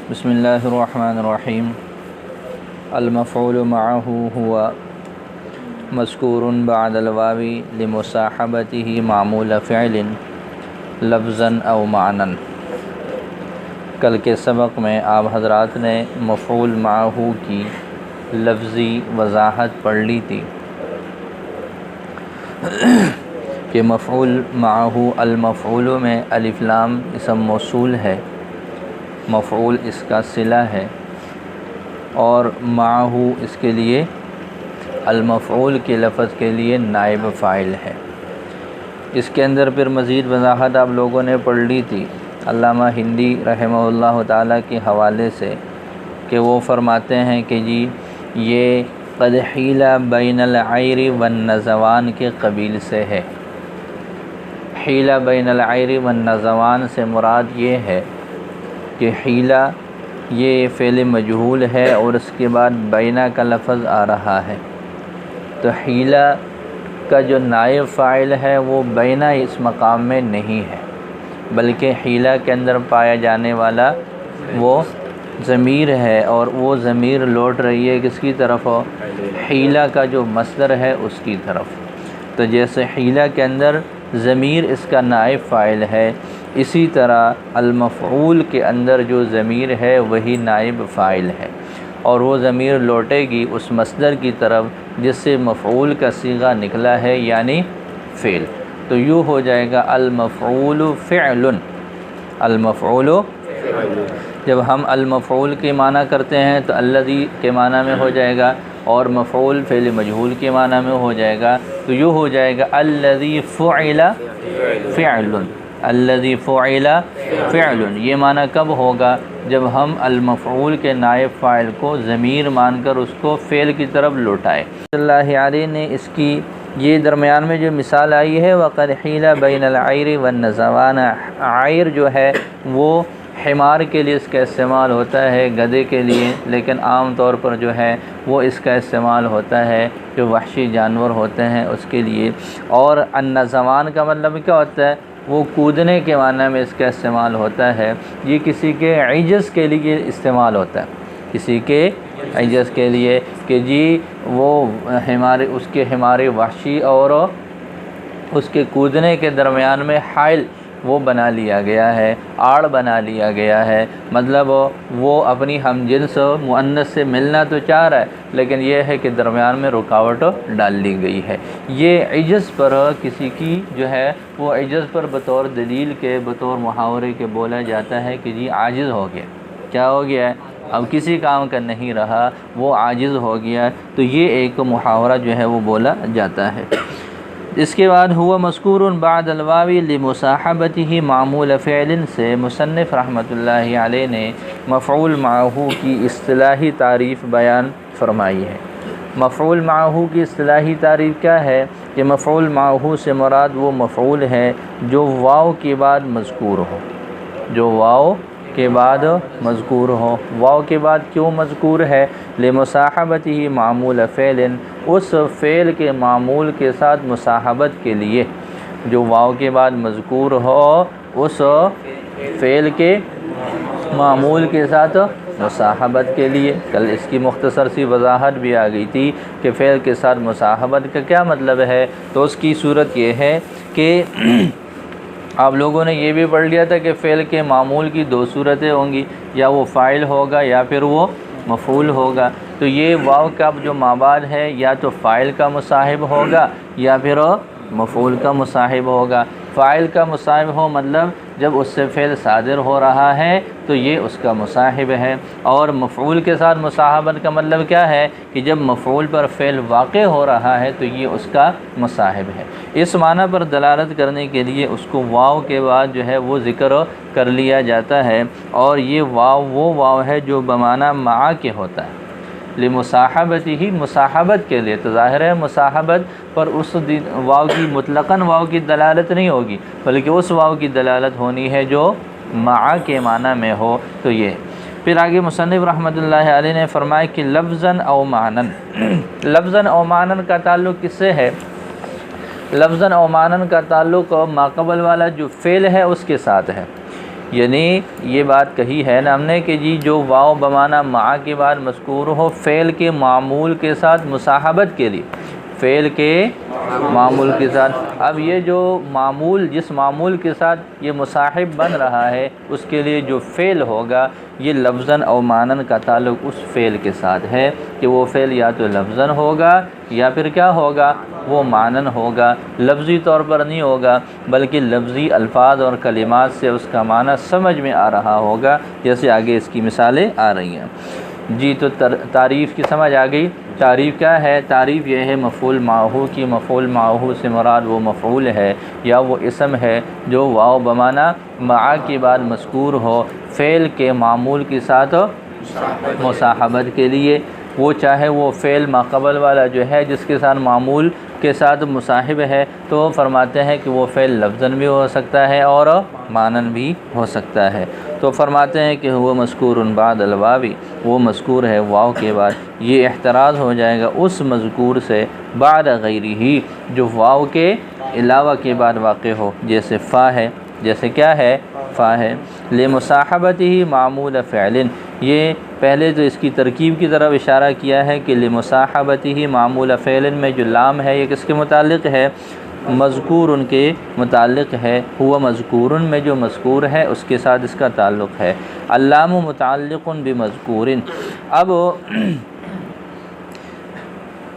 بسم اللہ الرحمن الرحیم۔ المفعول معه هو مذکور بعد الواو لمصاحبته معمول فعل لفظا او معنی۔ کل کے سبق میں آپ حضرات نے مفعول معه کی لفظی وضاحت پڑھ لی تھی کہ مفعول معه المفعول میں الف لام اسم موصول ہے، مفعول اس کا صلہ ہے، اور معه اس کے لیے المفعول کے لفظ کے لیے نائب فاعل ہے۔ اس کے اندر پھر مزید وضاحت آپ لوگوں نے پڑھ لی تھی علامہ ہندی رحمہ اللہ تعالیٰ کے حوالے سے، کہ وہ فرماتے ہیں کہ جی یہ قد حیل بین العیر والنزوان کے قبیل سے ہے۔ حیل بین العیر والنزوان سے مراد یہ ہے کہ حیلہ یہ فعل مجہول ہے اور اس کے بعد بینہ کا لفظ آ رہا ہے، تو حیلہ کا جو نائب فاعل ہے وہ بینہ اس مقام میں نہیں ہے، بلکہ حیلہ کے اندر پایا جانے والا وہ ضمیر ہے، اور وہ ضمیر لوٹ رہی ہے کس کی طرف؟ حیلہ کا جو مصدر ہے اس کی طرف۔ تو جیسے حیلہ کے اندر ضمیر اس کا نائب فاعل ہے، اسی طرح المفعول کے اندر جو ضمیر ہے وہی نائب فاعل ہے، اور وہ ضمیر لوٹے گی اس مصدر کی طرف جس سے مفعول کا صیغہ نکلا ہے، یعنی فعل۔ تو یوں ہو جائے گا المفعول فعل۔ المفعول جب ہم المفعول کے معنی کرتے ہیں تو الذی کے معنی میں ہو جائے گا، اور مفعول فعل مجہول کے معنی میں ہو جائے گا، تو یوں ہو جائے گا الذی فعل فعل، الذی فعل فعل۔ یہ معنی کب ہوگا؟ جب ہم المفعول کے نائب فاعل کو ضمیر مان کر اس کو فعل کی طرف لوٹائے۔ اللہ علیہ نے اس کی یہ درمیان میں جو مثال آئی ہے وَقَدْ حِيلَ بَيْنَ الْعَيْرِ وَالنَّزَوَانِ، عیر جو ہے وہ حمار کے لیے اس کا استعمال ہوتا ہے، گدھے کے لیے، لیکن عام طور پر جو ہے وہ اس کا استعمال ہوتا ہے جو وحشی جانور ہوتے ہیں اس کے لیے۔ اور النزوان کا مطلب کیا ہوتا ہے؟ وہ کودنے کے معنی میں اس کا استعمال ہوتا ہے۔ یہ کسی کے عجز کے لیے استعمال ہوتا ہے، کسی کے عجز کے لیے کہ جی وہ اس کے حمار وحشی اور اس کے کودنے کے درمیان میں حائل وہ بنا لیا گیا ہے، آڑ بنا لیا گیا ہے، مطلب وہ اپنی ہم جنس مؤنث سے ملنا تو چاہ رہا ہے، لیکن یہ ہے کہ درمیان میں رکاوٹ ڈال دی گئی ہے۔ یہ عجز پر کسی کی جو ہے وہ عجز پر بطور دلیل کے، بطور محاورے کے بولا جاتا ہے کہ جی عاجز ہو گیا، کیا ہو گیا ہے؟ اب کسی کام کا نہیں رہا، وہ عاجز ہو گیا، تو یہ ایک محاورہ جو ہے وہ بولا جاتا ہے۔ اس کے بعد ہوا مذکور بعد الواو لمصاحبتہ معمول فعل سے مصنف رحمۃ اللہ علیہ نے مفعول معه کی اصطلاحی تعریف بیان فرمائی ہے۔ مفعول معه کی اصطلاحی تعریف کیا ہے؟ کہ مفعول معه سے مراد وہ مفعول ہے جو واو کے بعد مذکور ہو، جو واو کے بعد مذکور ہو۔ واو کے بعد کیوں مذکور ہے؟ لمصاحبتہ معمول فعل، اس فعل کے معمول کے ساتھ مصاحبت کے لیے، جو واو کے بعد مذکور ہو اس فعل کے معمول کے ساتھ مصاحبت کے لیے۔ کل اس کی مختصر سی وضاحت بھی آ گئی تھی کہ فعل کے ساتھ مصاحبت کا کیا مطلب ہے، تو اس کی صورت یہ ہے کہ آپ لوگوں نے یہ بھی پڑھ لیا تھا کہ فعل کے معمول کی دو صورتیں ہوں گی، یا وہ فاعل ہوگا یا پھر وہ مفعول ہوگا۔ تو یہ واو کا جو مابعد ہے یا تو فاعل کا مصاحب ہوگا یا پھر مفعول کا مصاحب ہوگا۔ فاعل کا مصاحب ہو مطلب جب اس سے فعل صادر ہو رہا ہے تو یہ اس کا مصاحب ہے، اور مفعول کے ساتھ مصاحبت کا مطلب کیا ہے؟ کہ جب مفعول پر فعل واقع ہو رہا ہے تو یہ اس کا مصاحب ہے۔ اس معنی پر دلالت کرنے کے لیے اس کو واو کے بعد جو ہے وہ ذکر کر لیا جاتا ہے، اور یہ واو وہ واو ہے جو بمعنی مع کے ہوتا ہے، لمصاحبت ہی مصاحبت کے لیے۔ تو ظاہر ہے مصاحبت پر اس واو کی مطلقاً واو کی دلالت نہیں ہوگی، بلکہ اس واو کی دلالت ہونی ہے جو مع کے معنی میں ہو۔ تو یہ پھر آگے مصنف رحمۃ اللہ علیہ نے فرمایا کہ لفظاً او معنن، لفظاً او معنن کا تعلق کس سے ہے؟ لفظاً او معنن کا تعلق ما قبل والا جو فعل ہے اس کے ساتھ ہے، یعنی یہ بات کہی ہے نا ہم نے کہ جی جو واو بمعنی مع کے بعد مذکور ہو فعل کے معمول کے ساتھ مصاحبت کے لیے، فعل کے معمول کے ساتھ، اب یہ جو معمول جس معمول کے ساتھ یہ مصاحب بن رہا ہے اس کے لیے جو فعل ہوگا یہ لفظاً او معناً کا تعلق اس فعل کے ساتھ ہے کہ وہ فعل یا تو لفظاً ہوگا یا پھر کیا ہوگا، وہ معناً ہوگا، لفظی طور پر نہیں ہوگا بلکہ لفظی الفاظ اور کلمات سے اس کا معنی سمجھ میں آ رہا ہوگا، جیسے آگے اس کی مثالیں آ رہی ہیں۔ جی تو تعریف کی سمجھ آ گئی۔ تعریف کیا ہے؟ تعریف یہ ہے مفعول معہو کی، مفعول معہو سے مراد وہ مفعول ہے یا وہ اسم ہے جو واو بمعنی مع کے بعد مذکور ہو فعل کے معمول کے ساتھ مصاحبت کے لیے، وہ چاہے وہ فعل ما قبل والا جو ہے جس کے ساتھ معمول کے ساتھ مصاحب ہے تو فرماتے ہیں کہ وہ فعل لفظاً بھی ہو سکتا ہے اور معناً بھی ہو سکتا ہے۔ تو فرماتے ہیں کہ وہ مذکور بعد الواوی، وہ مذکور ہے واو کے بعد، یہ احتراز ہو جائے گا اس مذکور سے بعد غیرہ جو واو کے علاوہ کے بعد واقع ہو، جیسے فا ہے، جیسے کیا ہے؟ فا ہے۔ لمصاحبتہ معمول فعل، یہ پہلے تو اس کی ترکیب کی طرف اشارہ کیا ہے کہ لمصاحبتہ معمول فعل میں جو لام ہے یہ کس کے متعلق ہے؟ مذکور ان کے متعلق ہے، ہوا مذکور میں جو مذکور ہے اس کے ساتھ اس کا تعلق ہے۔ اللام متعلق بمذکور، اب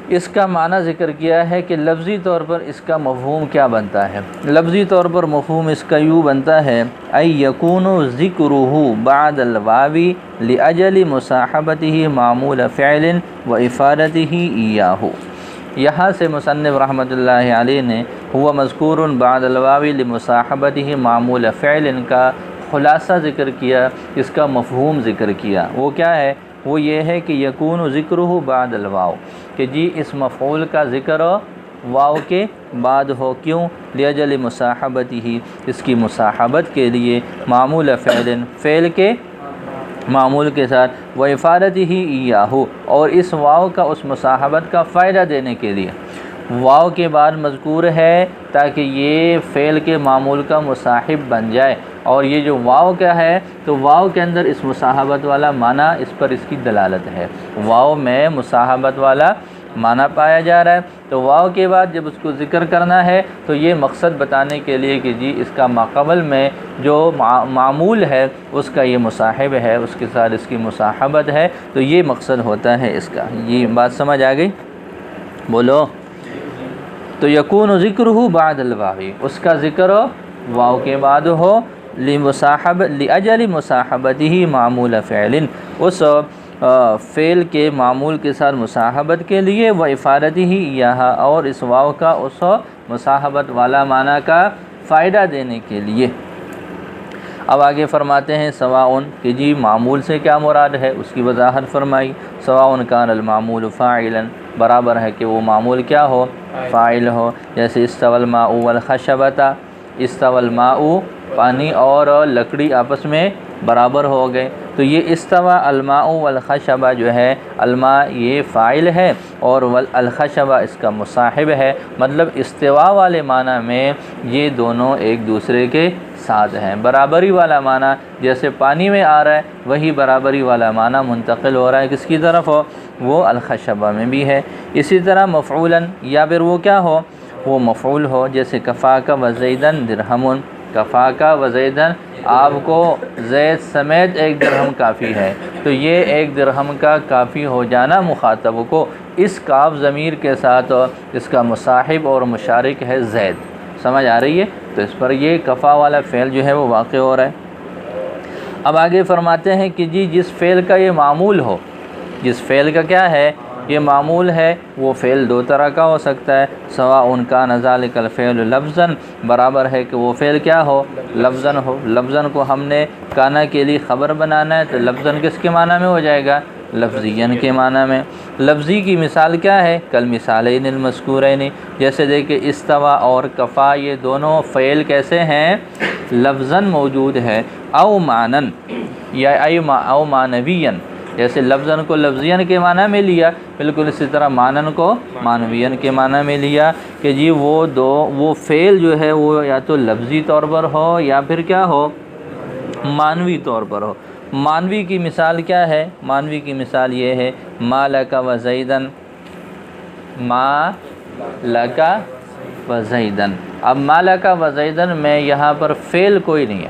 اس کا معنی ذکر کیا ہے کہ لفظی طور پر اس کا مفہوم کیا بنتا ہے۔ لفظی طور پر مفہوم اس کا یوں بنتا ہے ای یکون ذکرہ بعد الواو لاجل مصاحبتہ معمول فعل و افادتہ ایاہ۔ یہاں سے مصنف رحمۃ اللہ علیہ نے ہوا مذکور بعد الواو لمصاحبتہ معمول فعل کا خلاصہ ذکر کیا، اس کا مفہوم ذکر کیا۔ وہ کیا ہے؟ وہ یہ ہے کہ یکون ذکرہ بعد الواو، کہ جی اس مفعول کا ذکر واو کے بعد ہو، کیوں؟ لاجل مصاحبتہ، اس کی مصاحبت کے لیے، معمول فعل، فعل کے معمول کے ساتھ، و افادتہ ایاہ، اور اس واو کا اس مصاحبت کا فائدہ دینے کے لیے۔ واو کے بعد مذکور ہے تاکہ یہ فعل کے معمول کا مصاحب بن جائے، اور یہ جو واو کیا ہے تو واو کے اندر اس مصاحبت والا معنی اس پر اس کی دلالت ہے، واو میں مصاحبت والا معنی پایا جا رہا ہے، تو واو کے بعد جب اس کو ذکر کرنا ہے تو یہ مقصد بتانے کے لیے کہ جی اس کا ماقبل میں جو معمول ہے اس کا یہ مصاحب ہے، اس کے ساتھ اس کی مصاحبت ہے، تو یہ مقصد ہوتا ہے اس کا۔ یہ بات سمجھ آ گئی؟ بولو۔ تو یکون ذکرہ بعد الواو، اس کا ذکر واو کے بعد ہو، لاجل مصاحبتہ معمول فعل، اس فعل کے معمول کے ساتھ مصاحبت کے لیے، و افادتہ ایاہ، اور اس واو کا اس مصاحبت والا معنی کا فائدہ دینے کے لیے۔ اب آگے فرماتے ہیں سواء، کہ جی معمول سے کیا مراد ہے اس کی وضاحت فرمائی۔ سواء کان المعمول فاعلا، برابر ہے کہ وہ معمول کیا ہو؟ فاعل ہو، جیسے استوى الماء والخشبۃ، استوى الماء پانی اور لکڑی آپس میں برابر ہو گئے، تو یہ استوى الماء والخشبہ جو ہے، الماء یہ فاعل ہے اور الخشبہ اس کا مصاحب ہے، مطلب استوا والے معنی میں یہ دونوں ایک دوسرے کے ساتھ ہیں۔ برابری والا معنی جیسے پانی میں آ رہا ہے وہی برابری والا معنی منتقل ہو رہا ہے کس کی طرف ہو؟ وہ الخشبہ میں بھی ہے۔ اسی طرح مفعولاً، یا پھر وہ کیا ہو؟ وہ مفعول ہو، جیسے کفاک وزیدن درہم، کفاک وزیدن، آپ کو زید سمیت ایک درہم کافی ہے، تو یہ ایک درہم کا کافی ہو جانا مخاطب کو اس کاف ضمیر کے ساتھ اس کا مصاحب اور مشارک ہے زید۔ سمجھ آ رہی ہے؟ تو اس پر یہ کفا والا فعل جو ہے وہ واقع ہو رہا ہے۔ اب آگے فرماتے ہیں کہ جی جس فعل کا یہ معمول ہو، جس فعل کا کیا ہے یہ معمول ہے، وہ فعل دو طرح کا ہو سکتا ہے۔ سواء کان ذلک الفعل لفظا، برابر ہے کہ وہ فعل کیا ہو؟ لفظا ہو۔ لفظا کو ہم نے کانا کے لیے خبر بنانا ہے تو لفظا کس کے معنی میں ہو جائے گا؟ لفظین کے معنی میں۔ لفظی کی مثال کیا ہے؟ کل مثالین المذکورین، جیسے دیکھیں استوا اور کفا یہ دونوں فعل کیسے ہیں؟ لفظاً موجود ہے، او معنن، یا او معنوین، جیسے لفظاً کو لفظین کے معنی میں لیا، بالکل اسی طرح معنن کو معنوین کے معنی میں لیا کہ جی وہ فعل جو ہے وہ یا تو لفظی طور پر ہو یا پھر کیا ہو؟ مانوی طور پر ہو۔ مانوی کی مثال کیا ہے؟ مانوی کی مثال یہ ہے ما لک و زیدن، ما لک و زیدن۔ اب ما لک و زیدن میں یہاں پر فعل کوئی نہیں ہے،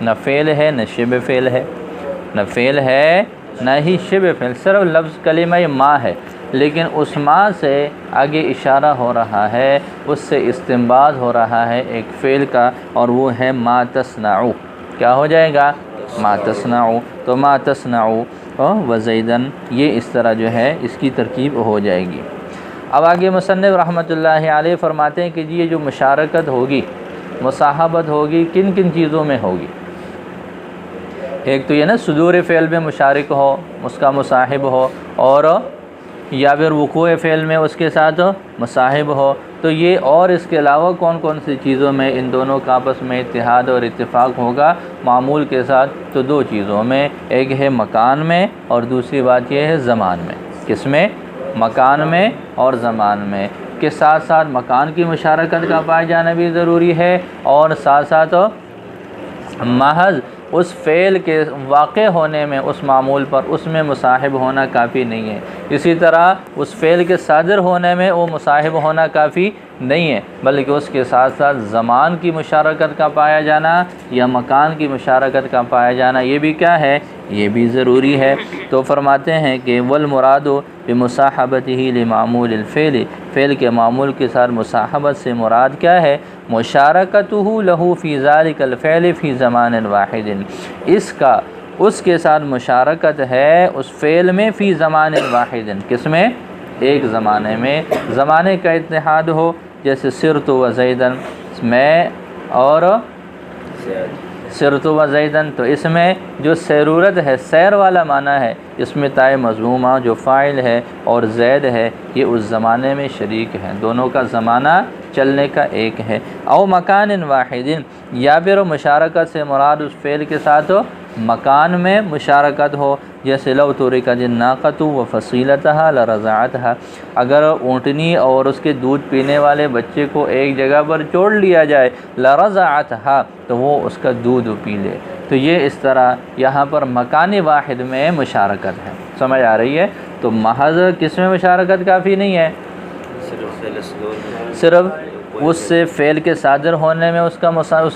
نہ فعل ہے نہ شبہ فعل ہے، نہ فعل ہے نہ ہی شبہ فعل، صرف لفظ کلمہ ما ہے، لیکن اس ما سے آگے اشارہ ہو رہا ہے، اس سے استنباط ہو رہا ہے ایک فعل کا، اور وہ ہے ما تصنعو۔ کیا ہو جائے گا؟ ما تصنعو۔ تو ما تصنعو و زیدن، یہ اس طرح جو ہے اس کی ترکیب ہو جائے گی۔ اب آگے مصنف رحمۃ اللہ علیہ فرماتے ہیں کہ جی یہ جو مشارکت ہوگی، مصاحبت ہوگی، کن کن چیزوں میں ہوگی؟ ایک تو یہ نا صدور فعل میں مشارک ہو، اس کا مصاحب ہو، اور یا پھر وقوع فعل میں اس کے ساتھ مصاحب ہو، تو یہ اور اس کے علاوہ کون کون سی چیزوں میں ان دونوں کا آپس میں اتحاد اور اتفاق ہوگا معمول کے ساتھ؟ تو دو چیزوں میں، ایک ہے مکان میں اور دوسری بات یہ ہے زمان میں۔ کس میں؟ مکان میں اور زمان میں، کے ساتھ ساتھ مکان کی مشارکت کا پائے جانا بھی ضروری ہے، اور ساتھ ساتھ محض اس فعل کے واقع ہونے میں اس معمول پر اس میں مصاحب ہونا کافی نہیں ہے، اسی طرح اس فعل کے صادر ہونے میں وہ مصاحب ہونا کافی نہیں ہے، بلکہ اس کے ساتھ ساتھ زمان کی مشارکت کا پایا جانا یا مکان کی مشارکت کا پایا جانا یہ بھی کیا ہے؟ یہ بھی ضروری ہے۔ تو فرماتے ہیں کہ والمراد بمصاحبتہ لمعمول الفعل، فعل کے معمول کے ساتھ مصاحبت سے مراد کیا ہے؟ مشارکتہ لہ فی ذلک الفعل فی زمان واحد، اس کے ساتھ مشارکت ہے اس فعل میں فی زمان واحد، کس میں؟ ایک زمانے میں، زمانے کا اتحاد ہو، جیسے سرت و زیدن میں، اور سرت و زیدن، تو اس میں جو سیرورت ہے، سیر والا معنی ہے، اس میں تائے مضمومہ جو فاعل ہے اور زید ہے یہ اس زمانے میں شریک ہے، دونوں کا زمانہ چلنے کا ایک ہے۔ او مکان واحد، یا پھر مشارکت سے مراد اس فعل کے ساتھ مکان میں مشارکت ہو، جیسے لو ترکت الناقۃ وفصیلتها لرضعتها، اگر اونٹنی اور اس کے دودھ پینے والے بچے کو ایک جگہ پر چھوڑ لیا جائے، لرضعتها، تو وہ اس کا دودھ پی لے، تو یہ اس طرح یہاں پر مکان واحد میں مشارکت ہے۔ سمجھ آ رہی ہے؟ تو محض کس میں مشارکت کافی نہیں ہے، صرف اس سے فعل کے صادر ہونے میں اس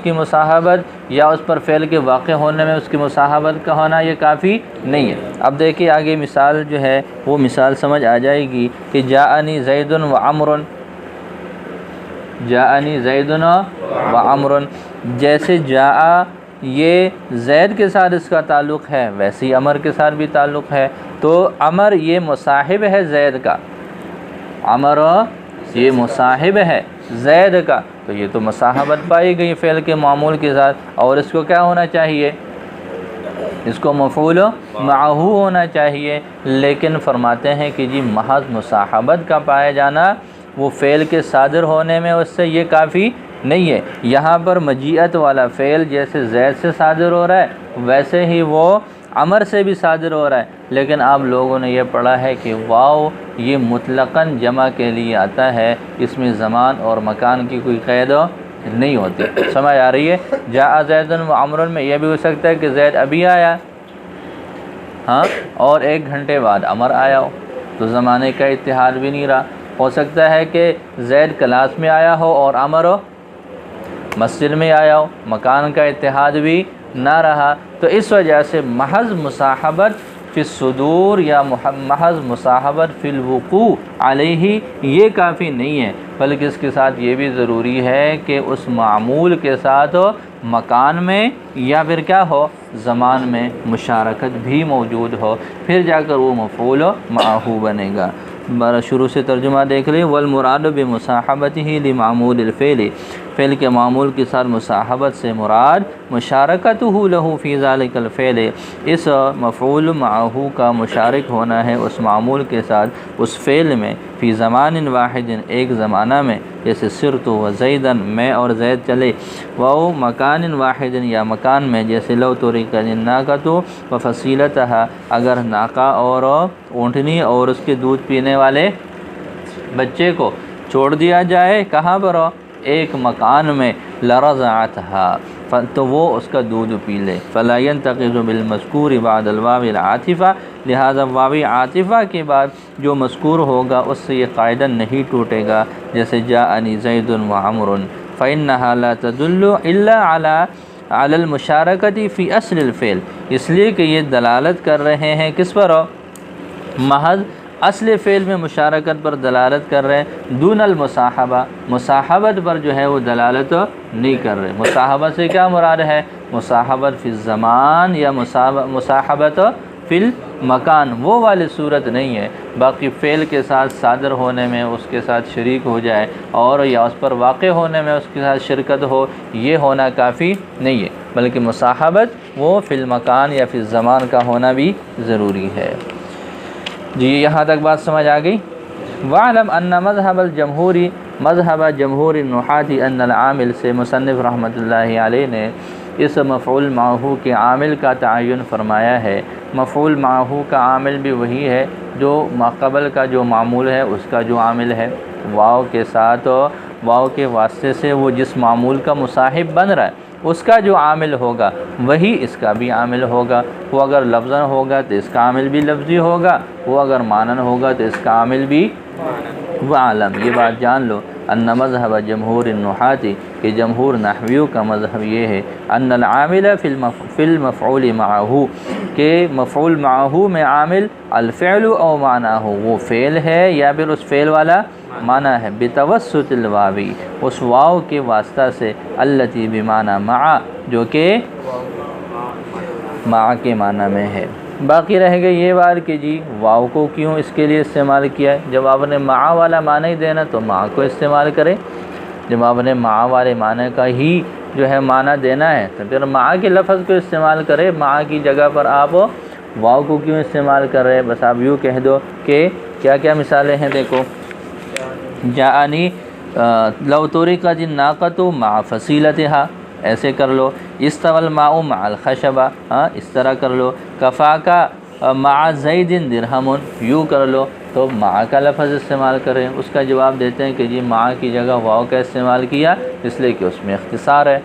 کی مصاحبت، یا اس پر فعل کے واقع ہونے میں اس کی مصاحبت کا ہونا یہ کافی نہیں ہے۔ اب دیکھیے آگے مثال جو ہے وہ مثال سمجھ آ جائے گی کہ جاءنی زید و عمر، جاءنی زید و عمر، جیسے جاء یہ زید کے ساتھ اس کا تعلق ہے، ویسے ہی عمر کے ساتھ بھی تعلق ہے، تو عمر یہ مصاحب ہے زید کا، عمر یہ مصاحب ہے زید کا، تو یہ تو مصاحبت پائی گئی فعل کے معمول کے ساتھ، اور اس کو کیا ہونا چاہیے؟ اس کو مفعول معہ ہونا چاہیے، لیکن فرماتے ہیں کہ جی محض مصاحبت کا پایا جانا وہ فعل کے صادر ہونے میں اس سے یہ کافی نہیں ہے، یہاں پر مجیت والا فعل جیسے زید سے صادر ہو رہا ہے ویسے ہی وہ عمر سے بھی صادر ہو رہا ہے، لیکن آپ لوگوں نے یہ پڑھا ہے کہ واو یہ مطلقاً جمع کے لیے آتا ہے، اس میں زمان اور مکان کی کوئی قید نہیں ہوتی۔ سمجھ آ رہی ہے؟ جاء زید و عمر میں یہ بھی ہو سکتا ہے کہ زید ابھی آیا ہاں اور 1 گھنٹے بعد عمر آیا ہو، تو زمانے کا اتحاد بھی نہیں رہا۔ ہو سکتا ہے کہ زید کلاس میں آیا ہو اور عمر مسجد میں آیا ہو، مکان کا اتحاد بھی نہ رہا، تو اس وجہ سے محض مصاحبت فی الصدور یا محض مصاحبت فی الوقوع علیہ یہ کافی نہیں ہے، بلکہ اس کے ساتھ یہ بھی ضروری ہے کہ اس معمول کے ساتھ مکان میں یا پھر کیا ہو، زمان میں مشارکت بھی موجود ہو، پھر جا کر وہ مفعول معہ بنے گا۔ شروع سے ترجمہ دیکھ لیں، والمراد بمصاحبتہ لمعمول الفعل، فعل کے معمول کے ساتھ مصاحبت سے مراد مشارکتہ لہ فی ذلک الفعل، اس مفعول معہ کا مشارک ہونا ہے اس معمول کے ساتھ اس فعل میں، فی زمان واحد ایک زمانہ میں، جیسے سرت و زیدن میں اور زید چلے، و مکان واحد یا مکان میں، جیسے لو ترکت الناقۃ وفصیلتها، اگر ناقہ اور اونٹنی اور اس کے دودھ پینے والے بچے کو چھوڑ دیا جائے، کہاں پر ہو؟ ایک مکان میں، لرضعتها، تو وہ اس کا دودھ پی لے۔ فلا ينتقض بالمذکور بعد الواو العاطفہ، لہذا واو عاطفہ کے بعد جو مذکور ہوگا اس سے یہ قاعدہ نہیں ٹوٹے گا، جیسے جاءنی زید وعمر، فإنها لا تدل الا علی المشارکۃ فی اصل الفعل، اس لیے کہ یہ دلالت کر رہے ہیں کس پر؟ محض اصل فعل میں مشارکت پر دلالت کر رہے ہیں، دون المصاحبہ، مصاحبت پر جو ہے وہ دلالت نہیں کر رہے۔ مصاحبت سے کیا مراد ہے؟ مصاحبت فی الزمان یا مصاحبت فی المکان، وہ والی صورت نہیں ہے۔ باقی فعل کے ساتھ صادر ہونے میں اس کے ساتھ شریک ہو جائے اور یا اس پر واقع ہونے میں اس کے ساتھ شرکت ہو، یہ ہونا کافی نہیں ہے، بلکہ مصاحبت وہ فی المکان یا فی الزمان کا ہونا بھی ضروری ہے۔ جی یہاں تک بات سمجھ آ گئی؟ وَعْلَمْ أَنَّ مذہب الجمہوری، مذہب جمہور النحاة أن العامل سے مصنف رحمۃ اللہ علیہ نے اس مفعول معہو کے عامل کا تعین فرمایا ہے۔ مفعول معہو کا عامل بھی وہی ہے جو ماقبل کا جو معمول ہے اس کا جو عامل ہے، واو کے ساتھ واو کے واسطے سے وہ جس معمول کا مصاحب بن رہا ہے اس کا جو عامل ہوگا وہی اس کا بھی عامل ہوگا۔ وہ اگر لفظاً ہوگا تو اس کا عامل بھی لفظی ہوگا، وہ اگر معنن ہوگا تو اس کا عامل بھی وعلم، یہ بات جان لو ان مذہب جمہور النحاة کہ جمہور نحویوں کا مذہب یہ ہے ان العامل فی المفعول معہو کہ مفعول معہو میں عامل الفعل او معناہ، وہ فعل ہے یا پھر اس فعل والا معنی ہے، بتوسط الواوی، اس واو کے واسطہ سے، التی بمعنی مع، جو کہ مع کے معنی میں ہے۔ باقی رہ گئی یہ بات کہ جی واو کو کیوں اس کے لیے استعمال کیا ہے؟ جب آپ نے مع والا معنی دینا تو مع کو استعمال کرے، جب آپ نے مع والے معنی کا ہی جو ہے معنی دینا ہے تو پھر مع کے لفظ کو استعمال کرے۔ مع کی جگہ پر آپ واو کو کیوں استعمال کر رہے؟ بس آپ یوں کہہ دو کہ کیا کیا مثالیں ہیں، دیکھو جاءنی لو طرقت الناقۃ مع فصیلتها، ایسے کر لو۔ استوى الماء مع الخشبہ، اس طرح کر لو۔ کفاک مع زید درہم، یوں کر لو۔ تو مع کا لفظ استعمال کریں۔ اس کا جواب دیتے ہیں کہ جی مع کی جگہ واو کا استعمال کیا اس لیے کہ اس میں اختصار ہے،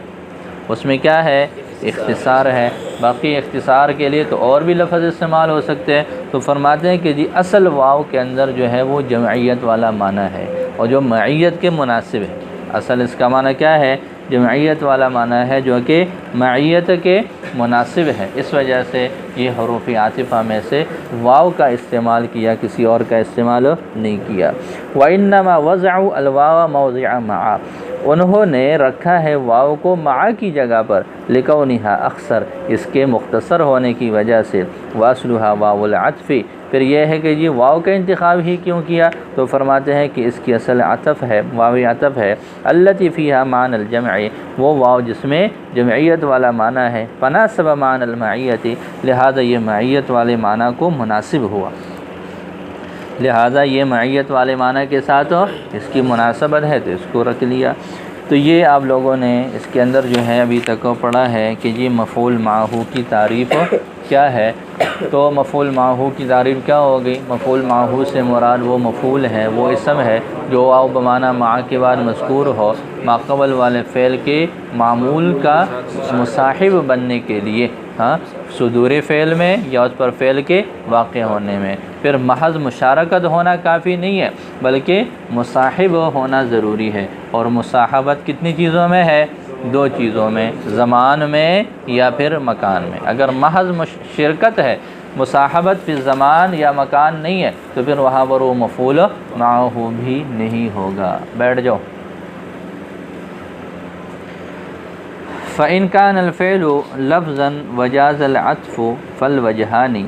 اس میں کیا ہے؟ اختصار ہے۔ باقی اختصار کے لیے تو اور بھی لفظ استعمال ہو سکتے ہیں، تو فرماتے ہیں کہ جی اصل واو کے اندر جو ہے وہ جمعیت والا معنی ہے اور جو معیت کے مناسب ہے۔ اصل اس کا معنی کیا ہے؟ جمعیت والا معنی ہے جو کہ معیت کے مناسب ہے، اس وجہ سے یہ حروف عاطفہ میں سے واو کا استعمال کیا، کسی اور کا استعمال نہیں کیا۔ وَإِنَّمَا وَضَعُوا الْوَاوَ مَوْضِعَ مَعَ، انہوں نے رکھا ہے واو کو مع کی جگہ پر، لِكَوْنِهَا اختصر، اس کے مختصر ہونے کی وجہ سے، وَأَصْلُهَا وَاوُ الْعَطْفِ، پھر یہ ہے کہ جی واو کا انتخاب ہی کیوں کیا؟ تو فرماتے ہیں کہ اس کی اصل عطف ہے، واو عطف ہے، التی فیہا معنی الجمع، وہ واو جس میں جمعیت والا معنی ہے، فناسب معنی المعیت، لہذا یہ معیت والے معنی کو مناسب ہوا، لہذا یہ معیت والے معنی کے ساتھ اس کی مناسبت ہے تو اس کو رکھ لیا۔ تو یہ آپ لوگوں نے اس کے اندر جو ہے ابھی تک پڑھا ہے کہ جی مفعول معہو کی تعریف کیا ہے۔ تو مفعول معہو کی تعریف کیا ہوگی؟ مفعول معہو سے مراد وہ مفعول ہے، وہ اسم ہے جو واو بمعنی مع کے بعد مذکور ہو، ماقبل والے فعل کے معمول کا مصاحب بننے کے لیے، صدور فعل میں یا اس پر فعل کے واقع ہونے میں۔ پھر محض مشارکت ہونا کافی نہیں ہے بلکہ مصاحب ہونا ضروری ہے، اور مصاحبت کتنی چیزوں میں ہے؟ دو چیزوں میں، زمان میں یا پھر مکان میں۔ اگر محض شرکت ہے، مصاحبت فی زمان یا مکان نہیں ہے تو پھر وہاں پر وہ مفعول معہو بھی نہیں ہوگا۔ بیٹھ جاؤ۔ فَإِنْ كَانَ الْفِعْلُ لَفْظًا وَجَازَ الْعَطْفُ فَالْوَجْهَانِ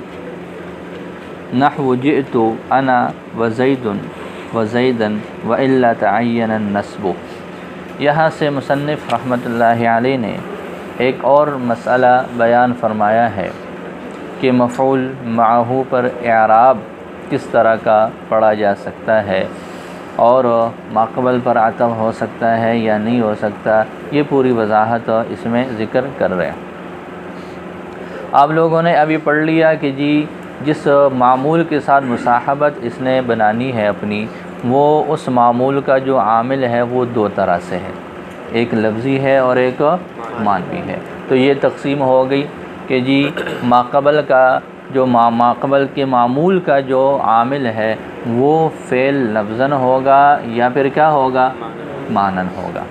نحو جئت انا وزید وزیدن وإلا تعین النصب۔ یہاں سے مصنف رحمۃ اللہ علیہ نے ایک اور مسئلہ بیان فرمایا ہے کہ مفعول معہو پر اعراب کس طرح کا پڑھا جا سکتا ہے اور ماقبل پر عطف ہو سکتا ہے یا نہیں ہو سکتا، یہ پوری وضاحت اس میں ذکر کر رہے ہیں۔ آپ لوگوں نے ابھی پڑھ لیا کہ جی جس معمول کے ساتھ مصاحبت اس نے بنانی ہے اپنی، وہ اس معمول کا جو عامل ہے وہ دو طرح سے ہے۔ ایک لفظی ہے اور ایک معنوی ہے۔ تو یہ تقسیم ہو گئی کہ جی ماقبل کا جو ماقبل کے معمول کا جو عامل ہے وہ فعل لفظاً ہوگا یا پھر کیا ہوگا، معنن ہوگا۔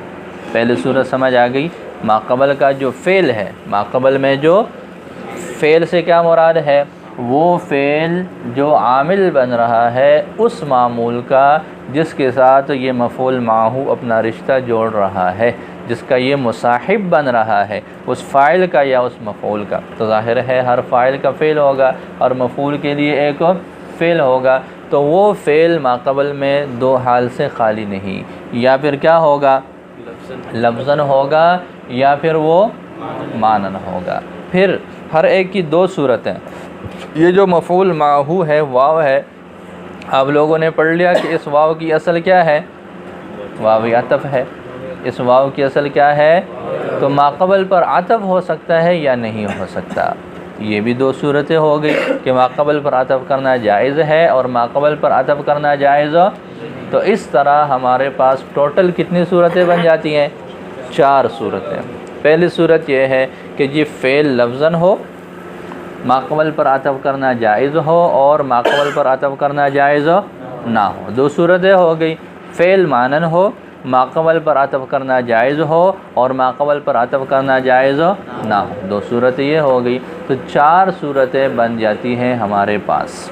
پہلے صورت سمجھ آ گئی۔ ماقبل کا جو فعل ہے، ماقبل میں جو فعل سے کیا مراد ہے، وہ فعل جو عامل بن رہا ہے اس معمول کا جس کے ساتھ یہ مفعول معہو اپنا رشتہ جوڑ رہا ہے، جس کا یہ مصاحب بن رہا ہے، اس فاعل کا یا اس مفعول کا۔ تو ظاہر ہے ہر فاعل کا فعل ہوگا اور مفعول کے لیے ایک فعل ہوگا، تو وہ فعل ماقبل میں دو حال سے خالی نہیں، یا پھر کیا ہوگا، لفظاً ہوگا یا پھر وہ معنن ہوگا۔ پھر ہر ایک کی دو صورتیں۔ یہ جو مفعول معہو ہے، واو ہے، آپ لوگوں نے پڑھ لیا کہ اس واو کی اصل کیا ہے، واو عطف ہے۔ اس واو کی اصل کیا ہے، تو ماقبل پر عطف ہو سکتا ہے یا نہیں ہو سکتا۔ یہ بھی دو صورتیں ہو گئی کہ ماقبل پر عطف کرنا جائز ہے اور ماقبل پر عطف کرنا جائز ہو۔ تو اس طرح ہمارے پاس ٹوٹل کتنی صورتیں بن جاتی ہیں، 4 صورتیں۔ پہلی صورت یہ ہے کہ جی فعل لفظاً ہو، ماقبل پر عطف کرنا جائز ہو اور ماقبل پر عطف کرنا جائز نہ ہو۔ 2 صورتیں ہو گئی، فعل معنن ہو، ماقبل پر عطف کرنا جائز ہو اور ماقبل پر عطف کرنا جائز نہ ہو۔ 2 صورتیں یہ ہو گئی، تو 4 صورتیں بن جاتی ہیں ہمارے پاس۔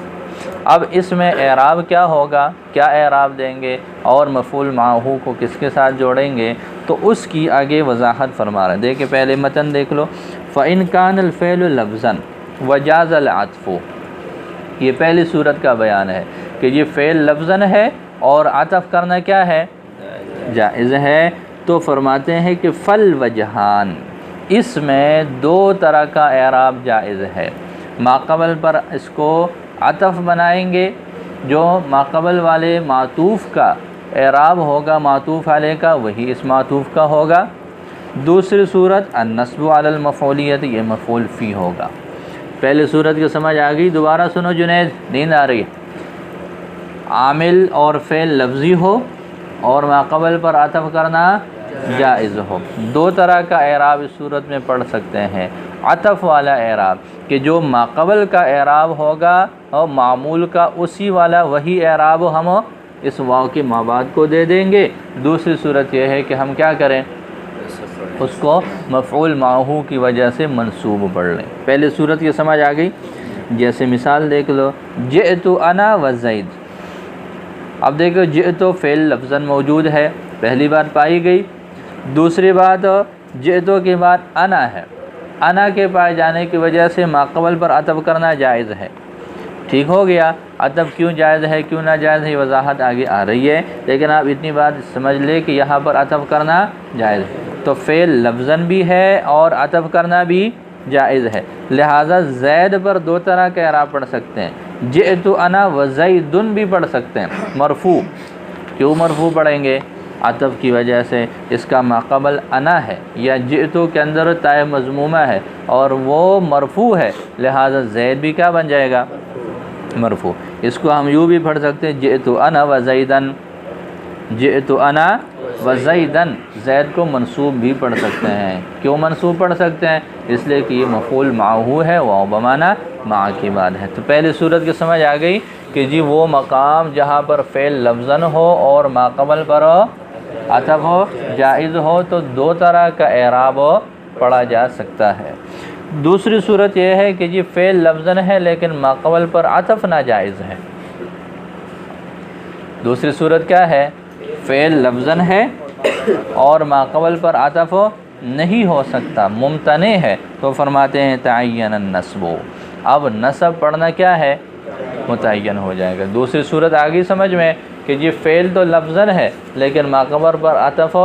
اب اس میں اعراب کیا ہوگا، کیا اعراب دیں گے اور مفعول معہو کو کس کے ساتھ جوڑیں گے، تو اس کی آگے وضاحت فرما رہے ہیں۔ دیکھیں پہلے متن دیکھ لو، فَإِنْ كَانَ الْفِعْلُ لَفْظًا وَجَازَ الْعَطْفُ۔ یہ پہلی صورت کا بیان ہے کہ یہ فعل لفظاً ہے اور عطف کرنا کیا ہے، جائز ہے۔ تو فرماتے ہیں کہ فَالْوَجْهَانِ، اس میں 2 طرح کا اعراب جائز ہے۔ ماقبل پر اس کو عطف بنائیں گے، جو ماقبل والے معطوف کا اعراب ہوگا، معطوف علیہ کا وہی اس معطوف کا ہوگا۔ دوسری صورت النصب علی المفعولیت، یہ مفعول فی ہوگا۔ پہلے صورت کی سمجھ آ گئی، دوبارہ سنو جنید، نیند آ رہی ہے۔ عامل اور فعل لفظی ہو اور ماقبل پر عطف کرنا جائز ہو۔ 2 طرح کا اعراب اس صورت میں پڑھ سکتے ہیں۔ عطف والا اعراب کہ جو ماقبل کا اعراب ہوگا اور معمول کا اسی والا وہی اعراب ہم اس واو کے مابعد کو دے دیں گے۔ دوسری صورت یہ ہے کہ ہم کیا کریں، اس کو مفعول معہو کی وجہ سے منصوب پڑھ لیں۔ پہلے صورت کی سمجھ آ گئی، جیسے مثال دیکھ لو، جئت انا وزید۔ اب دیکھو جئت فعل لفظاً موجود ہے، پہلی بات پائی گئی۔ دوسری بات جئت کے بعد انا ہے، انا کے پائے جانے کی وجہ سے ماقبل پر عطف کرنا جائز ہے۔ ٹھیک ہو گیا، عطف کیوں جائز ہے کیوں ناجائز ہے یہ وضاحت آگے آ رہی ہے، لیکن آپ اتنی بات سمجھ لیں کہ یہاں پر عطف کرنا جائز ہے۔ تو فعل لفظاً بھی ہے اور عطف کرنا بھی جائز ہے، لہٰذا زید پر 2 طرح کے اعراب پڑھ سکتے ہیں۔ جئت انا وزید بھی پڑھ سکتے ہیں مرفوع۔ کیوں مرفوع پڑھیں گے، عطف کی وجہ سے، اس کا ماقبل انا ہے یا جئت کے اندر تائے مضمومہ ہے اور وہ مرفوع ہے، لہٰذا زید بھی کیا بن جائے گا، مرفوع۔ اس کو ہم یوں بھی پڑھ سکتے ہیں، جئت انا وزیدن، جئت انا وزیدن، زید کو منصوب بھی پڑھ سکتے ہیں۔ کیوں منصوب پڑھ سکتے ہیں، اس لیے کہ یہ مفعول معہو ہے، واو بمعنی مع کی بات ہے۔ تو پہلی صورت کی سمجھ آ گئی کہ جی وہ مقام جہاں پر فعل لفظاً ہو اور ماقبل پر عطف ہو جائز ہو تو 2 طرح کا اعراب پڑھا جا سکتا ہے۔ دوسری صورت یہ ہے کہ جی فعل لفظاً ہے لیکن ماقبل پر عطف ناجائز ہے۔ دوسری صورت کیا ہے، فعل لفظاً ہے اور ماقبل پر عطف نہیں ہو سکتا، ممتنع ہے، تو فرماتے ہیں تعین النصب۔ اب نصب پڑھنا کیا ہے، متعین ہو جائے گا۔ دوسری صورت آگئی سمجھ میں کہ جی فعل تو لفظاً ہے لیکن ماقبل پر عطف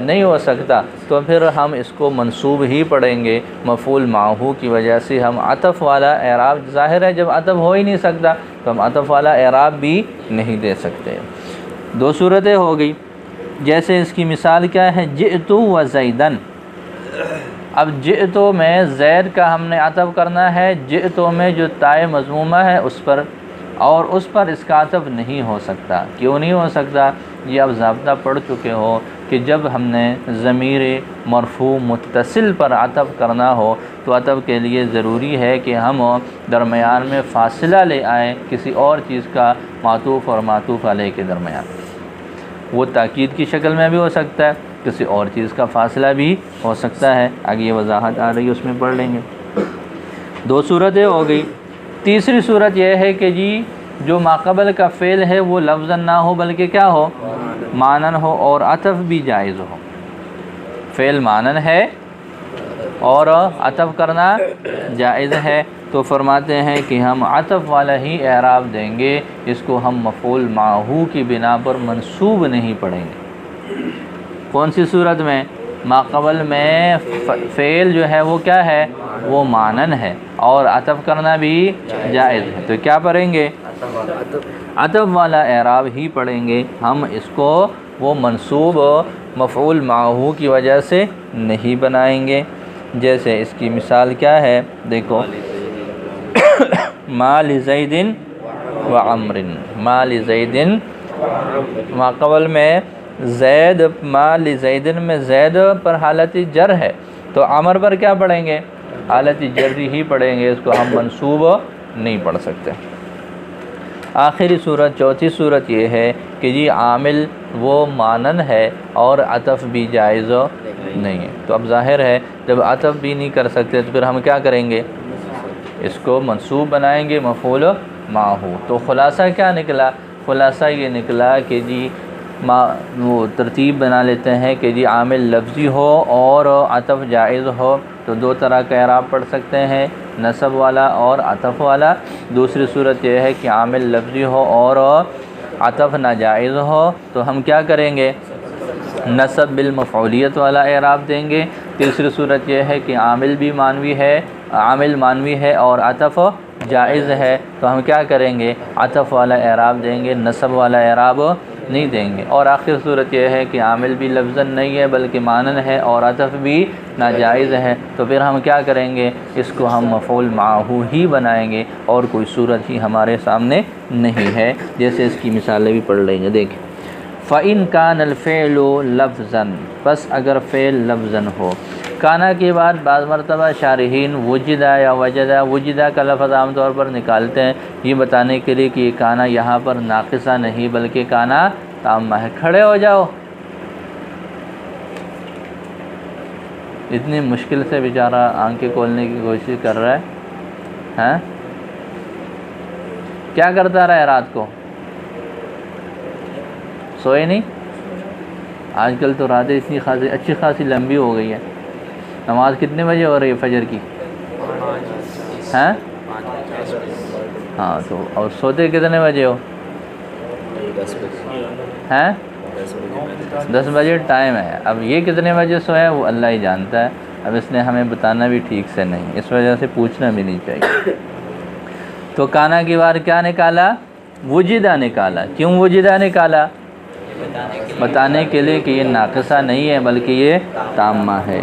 نہیں ہو سکتا، تو پھر ہم اس کو منصوب ہی پڑھیں گے، مفعول معہو کی وجہ سے ہم عطف والا اعراب، ظاہر ہے جب عطف ہو ہی نہیں سکتا تو ہم عطف والا اعراب بھی نہیں دے سکتے۔ 2 صورتیں ہو گئی، جیسے اس کی مثال کیا ہے، جئت وزیدن۔ اب جئت میں زید کا ہم نے عطف کرنا ہے، جئت میں جو تائے مضمومہ ہے اس پر اور اس پر اس کا عطف نہیں ہو سکتا۔ کیوں نہیں ہو سکتا؟ یہ اب ضابطہ پڑھ چکے ہو کہ جب ہم نے ضمیر مرفوع متصل پر عطف کرنا ہو تو عطف کے لیے ضروری ہے کہ ہم درمیان میں فاصلہ لے آئیں کسی اور چیز کا، معطوف اور معطوف علیہ کے درمیان۔ وہ تاکید کی شکل میں بھی ہو سکتا ہے، کسی اور چیز کا فاصلہ بھی ہو سکتا ہے۔ آگے یہ وضاحت آ رہی ہے، اس میں پڑھ لیں گے۔ دو صورتیں ہو گئی۔ تیسری صورت یہ ہے کہ جی جو ماقبل کا فعل ہے وہ لفظاً نہ ہو بلکہ کیا ہو؟ معنن ہو، اور عطف بھی جائز ہو۔ فعل معنن ہے اور عطف کرنا جائز ہے، تو فرماتے ہیں کہ ہم عطف والا ہی اعراب دیں گے، اس کو ہم مفعول معہو کی بنا پر منصوب نہیں پڑھیں گے۔ کون سی صورت میں؟ ماقبل میں فعل جو ہے وہ کیا ہے؟ وہ معنن ہے اور عطف کرنا بھی جائز ہے، تو کیا پڑھیں گے؟ عطف والا اعراب ہی پڑھیں گے ہم، اس کو وہ منصوب مفعول معہو کی وجہ سے نہیں بنائیں گے۔ جیسے اس کی مثال کیا ہے دیکھو، ما لزید و عمر، ما لزید ماقبل میں زید، ما لزید میں زید پر حالت جر ہے، تو عمر پر کیا پڑھیں گے؟ حالت جری ہی پڑھیں گے، اس کو ہم منصوب نہیں پڑھ سکتے۔ آخری صورت، چوتھی صورت یہ ہے کہ جی عامل وہ مانن ہے اور عطف بھی جائز نہیں ہے، تو اب ظاہر ہے جب عطف بھی نہیں کر سکتے تو پھر ہم کیا کریں گے؟ اس کو منصوب بنائیں گے مفعول معہو۔ تو خلاصہ کیا نکلا؟ خلاصہ یہ نکلا کہ جی وہ ترتیب بنا لیتے ہیں کہ جی عامل لفظی ہو اور عطف جائز ہو تو دو طرح کا اعراب پڑھ سکتے ہیں، نصب والا اور عطف والا۔ دوسری صورت یہ ہے کہ عامل لفظی ہو اور عطف ناجائز ہو تو ہم کیا کریں گے؟ نصب بالمفعولیت والا اعراب دیں گے۔ تیسری صورت یہ ہے کہ عامل بھی مانوی ہے، عامل مانوی ہے اور عطف جائز ہے تو ہم کیا کریں گے؟ عطف والا اعراب دیں گے، نصب والا اعراب نہیں دیں گے۔ اور آخر صورت یہ ہے کہ عامل بھی لفظاً نہیں ہے بلکہ مانن ہے اور عطف بھی ناجائز ہے، تو پھر ہم کیا کریں گے؟ اس کو ہم مفعول معہو ہی بنائیں گے اور کوئی صورت ہی ہمارے سامنے نہیں ہے۔ جیسے اس کی مثالیں بھی پڑھ لیں گے، دیکھیں۔ فَإِن كَانَ الْفِعْلُ لَفْظًا، بس اگر فعل لفظاً ہو۔ کانا کے بعد بعض مرتبہ شارحین وجدہ یا وجدہ، وجدہ کا لفظ عام طور پر نکالتے ہیں یہ بتانے کے لیے کہ یہ کانا یہاں پر ناقصہ نہیں بلکہ کانا تامہ ہے۔ کھڑے ہو جاؤ، اتنی مشکل سے بیچارہ آنکھیں کھولنے کی کوشش کر رہا ہے، ہاں کیا کرتا رہا ہے رات کو؟ سوئے نہیں؟ آج کل تو راتیں اتنی خاصی اچھی خاصی لمبی ہو گئی ہے۔ نماز کتنے بجے ہو رہی ہے فجر کی؟ ہیں؟ ہاں، تو اور سوتے کتنے بجے ہو؟ 10 بجے۔ ہیں؟ 10 بجے ٹائم ہے۔ اب یہ کتنے بجے سویا وہ اللہ ہی جانتا ہے، اب اس نے ہمیں بتانا بھی ٹھیک سے نہیں، اس وجہ سے پوچھنا بھی نہیں چاہیے۔ تو کانا کی بار کیا نکالا؟ وجدہ نکالا۔ کیوں وجدہ نکالا؟ بتانے کے لیے کہ یہ ناقصہ نہیں ہے بلکہ یہ تامہ ہے۔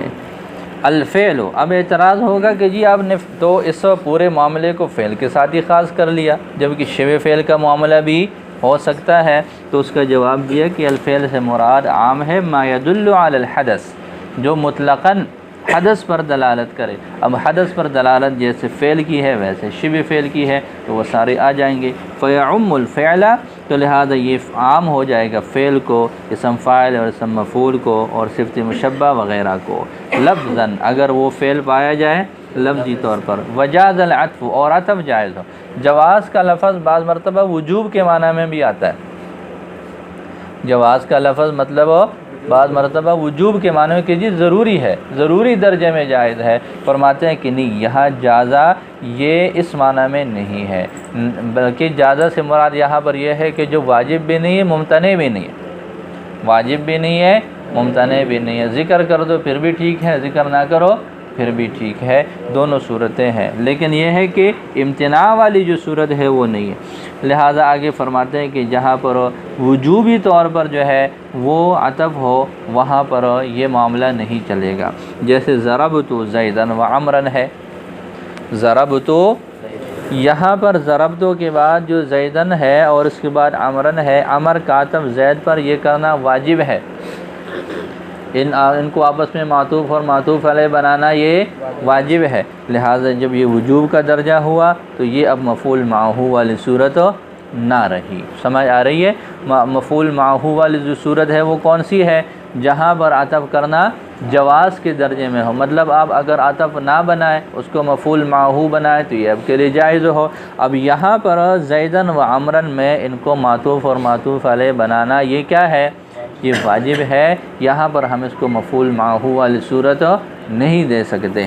الفعل، اب اعتراض ہوگا کہ جی آپ نے تو اس پورے معاملے کو فعل کے ساتھ ہی خاص کر لیا جبکہ شبہ فعل کا معاملہ بھی ہو سکتا ہے، تو اس کا جواب دیا کہ الفعل سے مراد عام ہے ما يدل علی الحدث، جو مطلقاً حدث پر دلالت کرے۔ اب حدث پر دلالت جیسے فعل کی ہے ویسے شبہ فعل کی ہے تو وہ سارے آ جائیں گے۔ فیعم الفعل، تو لہذا یہ عام ہو جائے گا فعل کو، اسم فاعل اور اسم مفعول کو اور صفت مشبہ وغیرہ کو لفظاً، اگر وہ فعل پایا جائے لفظی طور پر۔ وجاز العطف، اور عطف جائز ہو۔ جواز کا لفظ بعض مرتبہ وجوب کے معنی میں بھی آتا ہے۔ جواز کا لفظ مطلب بعض مرتبہ وجوب کے معنی میں کہ جی ضروری ہے، ضروری درجے میں جائز ہے۔ فرماتے ہیں کہ نہیں، یہاں جازہ یہ اس معنی میں نہیں ہے، بلکہ جازہ سے مراد یہاں پر یہ ہے کہ جو واجب بھی نہیں ہے ممتنع بھی نہیں ہے، واجب بھی نہیں ہے ممتنع بھی نہیں ہے۔ ذکر کر دو پھر بھی ٹھیک ہے، ذکر نہ کرو پھر بھی ٹھیک ہے، دونوں صورتیں ہیں، لیکن یہ ہے کہ امتناع والی جو صورت ہے وہ نہیں ہے۔ لہٰذا آگے فرماتے ہیں کہ جہاں پر وجوبی طور پر جو ہے وہ عطف ہو وہاں پر یہ معاملہ نہیں چلے گا۔ جیسے ضربت زیدن و عمرن ہے، ضربت یہاں پر ضربتوں کے بعد جو زیدن ہے اور اس کے بعد عمرن ہے، عمر کا عطف زید پر یہ کرنا واجب ہے، ان کو آپس میں معطوف اور معطوف علیہ بنانا یہ واجب ہے، لہٰذا جب یہ وجوب کا درجہ ہوا تو یہ اب مفعول معہ والی صورت نہ رہی۔ سمجھ آ رہی ہے؟ مفعول معہ والی جو صورت ہے وہ کون سی ہے؟ جہاں پر عطف کرنا جواز کے درجے میں ہو، مطلب آپ اگر عطف نہ بنائے اس کو مفعول معہ بنائے تو یہ اب کے لیے جائز ہو۔ اب یہاں پر زیدن و عمرن میں ان کو معطوف اور معطوف علیہ بنانا یہ کیا ہے؟ یہ واجب ہے، یہاں پر ہم اس کو مفعول معہ والی صورت نہیں دے سکتے۔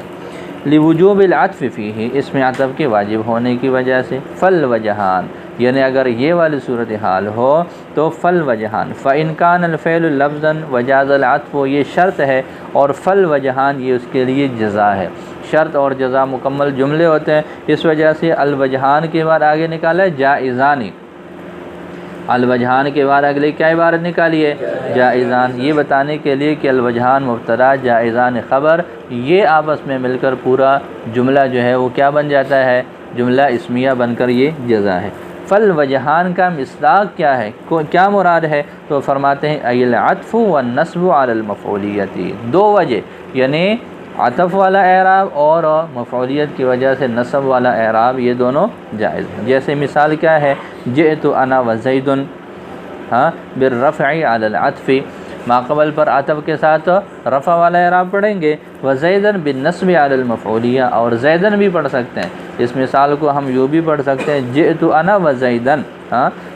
لوجوب العطف فیہ، اس میں عطف کے واجب ہونے کی وجہ سے، فل وجہان، یعنی اگر یہ والی صورتحال ہو تو فل وجہان، فإن کان الفعل لفظا وجاز العطف، یہ شرط ہے، اور فل وجہان یہ اس کے لیے جزا ہے۔ شرط اور جزا مکمل جملے ہوتے ہیں، اس وجہ سے الوجہان کے بعد آگے نکالا ہے جائزانی، الوجہان کے بعد اگلے کیا عبارت نکالی ہے؟ جائزان، یہ بتانے کے لیے کہ الوجہان مبتدا جائزان خبر، یہ آپس میں مل کر پورا جملہ جو ہے وہ کیا بن جاتا ہے؟ جملہ اسمیہ بن کر یہ جزا ہے۔ فل وجہان کا مصداق کیا ہے؟ کیا مراد ہے؟ تو فرماتے ہیں ای العطف والنصب علی المفعولیت، دو وجہ، یعنی عطف والا اعراب اور مفعولیت کی وجہ سے نصب والا اعراب، یہ دونوں جائز ہیں۔ جیسے مثال کیا ہے؟ جئت انا وزید بالرفع علی العطف، ماقبل پر عطف کے ساتھ رفع والا اعراب پڑھیں گے، وزیدن بالنصب علی المفعولیہ، اور زیدن بھی پڑھ سکتے ہیں۔ اس مثال کو ہم یوں بھی پڑھ سکتے ہیں جئت انا وزیدن،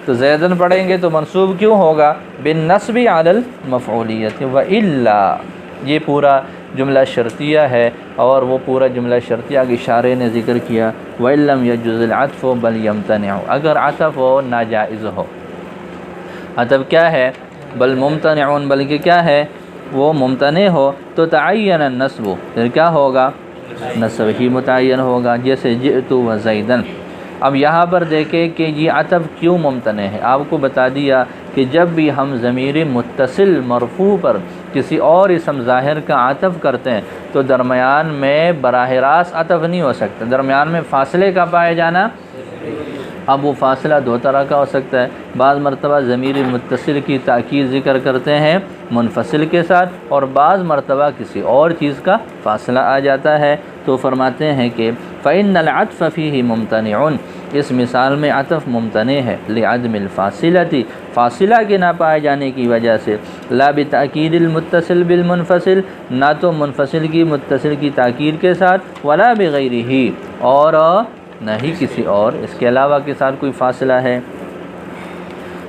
تو زیدن پڑھیں گے تو منصوب کیوں ہوگا؟ بالنصب علی المفعولیت، والا، یہ پورا جملہ شرطیہ ہے، اور وہ پورا جملہ شرطیہ کے اشارے نے ذکر کیا، وَإِن لَّمْ يَجُزِ الْعَطْفُ بَلْ يَمْتَنِعُ، اگر عطف ہو ناجائز ہو، عطف کیا ہے؟ بل ممتنع، بلکہ کیا ہے؟ وہ ممتنع ہو، تو تعین النصب، پھر کیا ہوگا؟ نصب ہی متعین ہوگا، جیسے جئت وزیدن۔ اب یہاں پر دیکھیں کہ یہ عطف کیوں ممتنع ہے، آپ کو بتا دیا کہ جب بھی ہم ضمیر متصل مرفوع پر کسی اور اسم ظاہر کا عطف کرتے ہیں تو درمیان میں براہ راست عطف نہیں ہو سکتا، درمیان میں فاصلے کا پائے جانا۔ اب وہ فاصلہ دو طرح کا ہو سکتا ہے، بعض مرتبہ ضمیر متصل کی تاکید ذکر کرتے ہیں منفصل کے ساتھ، اور بعض مرتبہ کسی اور چیز کا فاصلہ آ جاتا ہے، تو فرماتے ہیں کہ فإن العطف فیہ ممتنع، اس مثال میں عطف ممتنع ہے، لعدم الفاصلۃ، فاصلہ کے نہ پائے جانے کی وجہ سے، لا بتأکید المتصل بالمنفصل، نہ تو منفصل کی متصل کی تاکید کے ساتھ، ولا بغیرہ، اور نہ ہی کسی اور اس کے علاوہ کے ساتھ کوئی فاصلہ ہے۔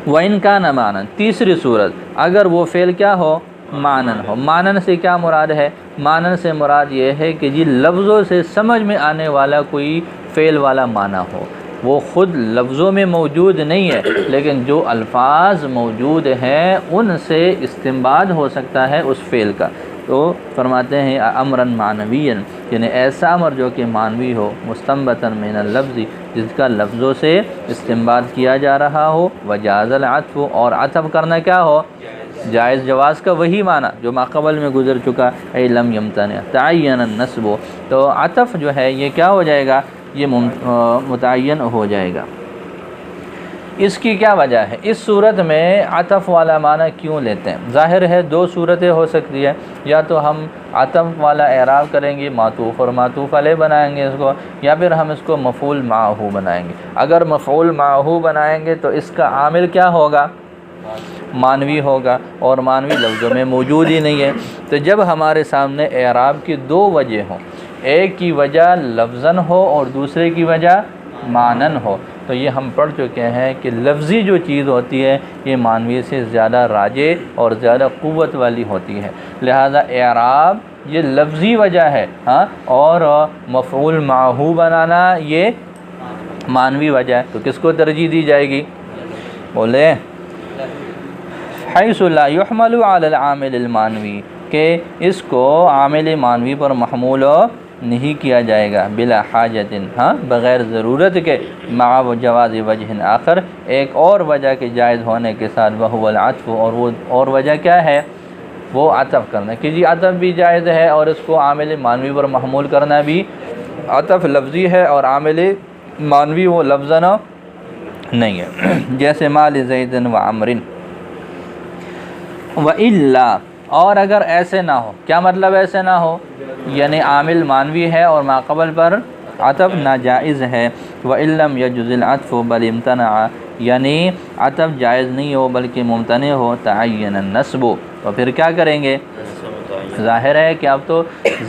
وَإِن كَانَ مَعْنًا، تیسری صورت، اگر وہ فعل کیا ہو؟ معنن ہو۔ معنن سے کیا مراد ہے؟ معنن سے مراد یہ ہے کہ جی لفظوں سے سمجھ میں آنے والا کوئی فعل والا معنی ہو، وہ خود لفظوں میں موجود نہیں ہے لیکن جو الفاظ موجود ہیں ان سے استنباط ہو سکتا ہے اس فعل کا، تو فرماتے ہیں امرا معنویا، یعنی ایسا امر جو کہ معنوی ہو، مستنبطا من اللفظ، جس کا لفظوں سے استنباط کیا جا رہا ہو، وجاز العطف، اور عطف کرنا کیا ہو؟ جائز، جواز کا وہی معنی جو ماقبل میں گزر چکا، اے لم یمتنع تعین النصب، تو عطف جو ہے یہ کیا ہو جائے گا؟ یہ متعین ہو جائے گا۔ اس کی کیا وجہ ہے؟ اس صورت میں عطف والا معنی کیوں لیتے ہیں؟ ظاہر ہے دو صورتیں ہو سکتی ہے، یا تو ہم عطف والا اعراب کریں گے، معطوف اور معطوف علیہ بنائیں گے اس کو، یا پھر ہم اس کو مفعول معہ بنائیں گے۔ اگر مفعول معہ بنائیں گے تو اس کا عامل کیا ہوگا؟ معنوی ہوگا، اور معنوی لفظوں میں موجود ہی نہیں ہے۔ تو جب ہمارے سامنے اعراب کی دو وجہ ہوں، ایک کی وجہ لفظاً ہو اور دوسرے کی وجہ معنن ہو، تو یہ ہم پڑھ چکے ہیں کہ لفظی جو چیز ہوتی ہے یہ معنوی سے زیادہ راجع اور زیادہ قوت والی ہوتی ہے، لہذا اعراب یہ لفظی وجہ ہے، اور مفعول معہ بنانا یہ معنوی وجہ ہے، تو کس کو ترجیح دی جائے گی؟ بولے حیث لا یحمل علی العامل المعنوی، کہ اس کو عامل معنوی پر محمول نہیں کیا جائے گا، بلا حاجت، بغیر ضرورت کے، مع جواز وجہ آخر، ایک اور وجہ کے جائز ہونے کے ساتھ، وہو العطف، اور وہ اور وجہ کیا ہے؟ وہ عطف کرنا، کہ جی عطف بھی جائز ہے اور اس کو عامل معنوی پر محمول کرنا بھی، عطف لفظی ہے اور عامل مانوی وہ لفظاً نہیں ہے، جیسے مال زیدن و عمرن و الا، اور اگر ایسے نہ ہو، کیا مطلب ایسے نہ ہو؟ یعنی عامل مانوی ہے اور ماقبل پر عطف ناجائز ہے، وَإِن لَّمْ يَجُزِ الْعَطْفُ بَلِ امْتَنَعَ، یعنی عطف جائز نہیں ہو بلکہ ممتنع ہو، تعین النصب، تو پھر کیا کریں گے؟ ظاہر ہے کہ اب تو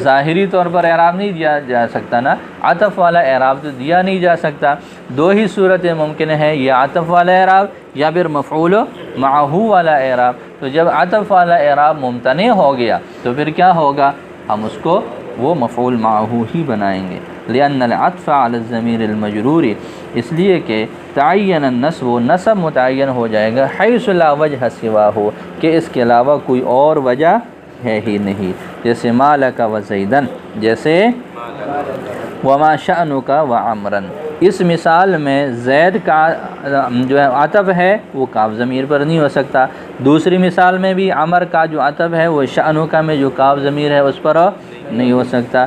ظاہری طور پر اعراب نہیں دیا جا سکتا نا، عطف والا اعراب تو دیا نہیں جا سکتا۔ دو ہی صورتیں ممکن ہے، یا عطف والا اعراب یا پھر مفعول معہ والا اعراب۔ تو جب عطف والا اعراب ممتنع ہو گیا تو پھر کیا ہوگا؟ ہم اس کو وہ مفعول معہ ہی بنائیں گے، لأن العطف علی الضمیر المجرور، اس لیے کہ تعین النصب، نصب متعین ہو جائے گا، حیث لا وجہ سواہ، کہ اس کے علاوہ کوئی اور وجہ ہے ہی نہیں، جیسے مالک و زیدن، جیسے وما شأنک و عمرن۔ اس مثال میں زید کا جو ہے عطف ہے وہ کاف ضمیر پر نہیں ہو سکتا، دوسری مثال میں بھی عمر کا جو عطف ہے وہ شأنک میں جو کاف ضمیر ہے اس پر نہیں ہو سکتا۔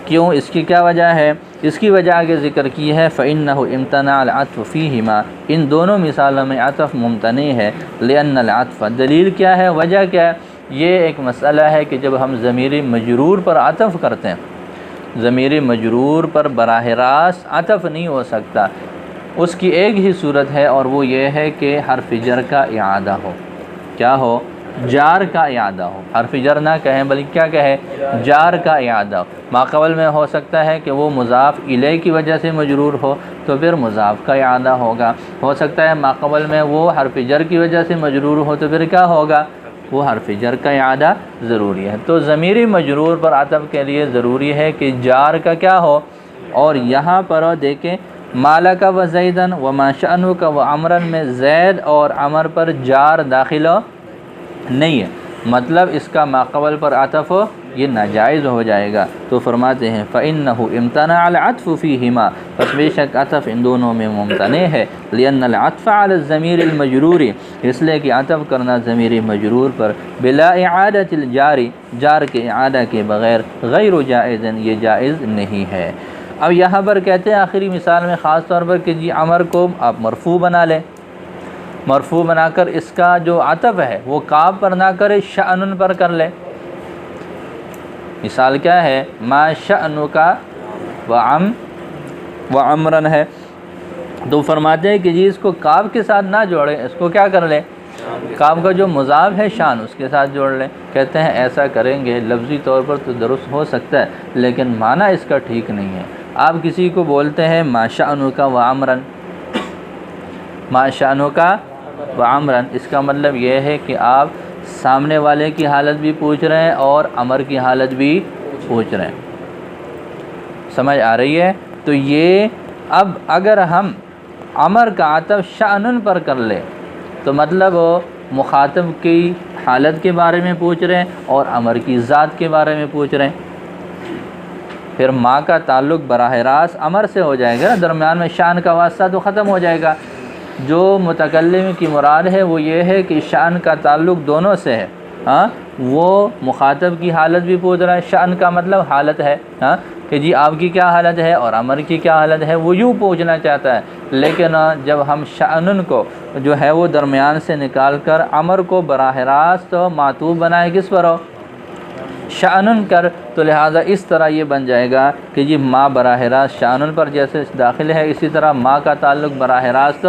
کیوں؟ اس کی کیا وجہ ہے؟ اس کی وجہ آگے ذکر کی ہے، فَإِنَّهُ امتنع العطف فیہما، ان دونوں مثالوں میں عطف ممتنع ہے، لأن العطف، دلیل کیا ہے، وجہ کیا ہے؟ یہ ایک مسئلہ ہے کہ جب ہم ضمیر مجرور پر عطف کرتے ہیں، ضمیر مجرور پر براہ راست عطف نہیں ہو سکتا، اس کی ایک ہی صورت ہے اور وہ یہ ہے کہ حرف جر کا اعادہ ہو، کیا ہو؟ جار کا اعادہ ہو، حرف جر نہ کہیں بلکہ کیا کہے؟ جار کا اعادہ ہو۔ ماقبل میں ہو سکتا ہے کہ وہ مضاف الیہ کی وجہ سے مجرور ہو تو پھر مضاف کا اعادہ ہوگا، ہو سکتا ہے ماقبل میں وہ حرف جر کی وجہ سے مجرور ہو تو پھر کیا ہوگا؟ وہ حرف جر کا اعادہ ضروری ہے۔ تو ضمیر مجرور پر عطف کے لیے ضروری ہے کہ جار کا کیا ہو، اور یہاں پر دیکھیں مالک و زیدن وما شأنک و عمرن میں زید اور عمر پر جار داخل نہیں ہے، مطلب اس کا ماقبل پر عطف یہ ناجائز ہو جائے گا۔ تو فرماتے ہیں فَإِنَّهُ امتنع العطف فیہما، پس بے شک عطف ان دونوں میں ممتنع ہے، لأن العطف علی الضمیر المجرور، اس لیے کہ عطف کرنا ضمیر مجرور پر بلا اعادۃ الجار، جار کے اعادہ کے بغیر، غیر جائز، یہ جائز نہیں ہے۔ اب یہاں پر کہتے ہیں آخری مثال میں خاص طور پر کہ جی عمر کو آپ مرفوع بنا لیں، مرفوع بنا کر اس کا جو عطف ہے وہ کاف پر نہ کرے، شأن پر کر لے۔ مثال کیا ہے؟ ما شأنک و عمرن ہے، تو فرماتے ہیں کہ جی اس کو کاف کے ساتھ نہ جوڑیں، اس کو کیا کر لیں؟ کاف کا جو مضاف ہے شان اس کے ساتھ جوڑ لیں۔ کہتے ہیں ایسا کریں گے لفظی طور پر تو درست ہو سکتا ہے لیکن معنی اس کا ٹھیک نہیں ہے۔ آپ کسی کو بولتے ہیں ما شأنک و عمرن، ما شأنک و عمرن، اس کا مطلب یہ ہے کہ آپ سامنے والے کی حالت بھی پوچھ رہے ہیں اور عمر کی حالت بھی پوچھ رہے ہیں، سمجھ آ رہی ہے؟ تو یہ اب اگر ہم عمر کا عطف شأن پر کر لیں تو مطلب مخاطب کی حالت کے بارے میں پوچھ رہے ہیں اور عمر کی ذات کے بارے میں پوچھ رہے ہیں، پھر ماں کا تعلق براہ راست عمر سے ہو جائے گا نا، درمیان میں شان کا واسطہ تو ختم ہو جائے گا۔ جو متکلم کی مراد ہے وہ یہ ہے کہ شان کا تعلق دونوں سے ہے، ہاں وہ مخاطب کی حالت بھی پوچھ رہا ہے، شان کا مطلب حالت ہے، ہاں کہ جی آپ کی کیا حالت ہے اور عمر کی کیا حالت ہے، وہ یوں پوچھنا چاہتا ہے۔ لیکن جب ہم شأن کو جو ہے وہ درمیان سے نکال کر عمر کو براہ راست معطوف بنائے کس پر ہو؟ شأن کر، تو لہٰذا اس طرح یہ بن جائے گا کہ جی ماں براہ راست شأن پر جیسے داخل ہے اسی طرح ماں کا تعلق براہ راست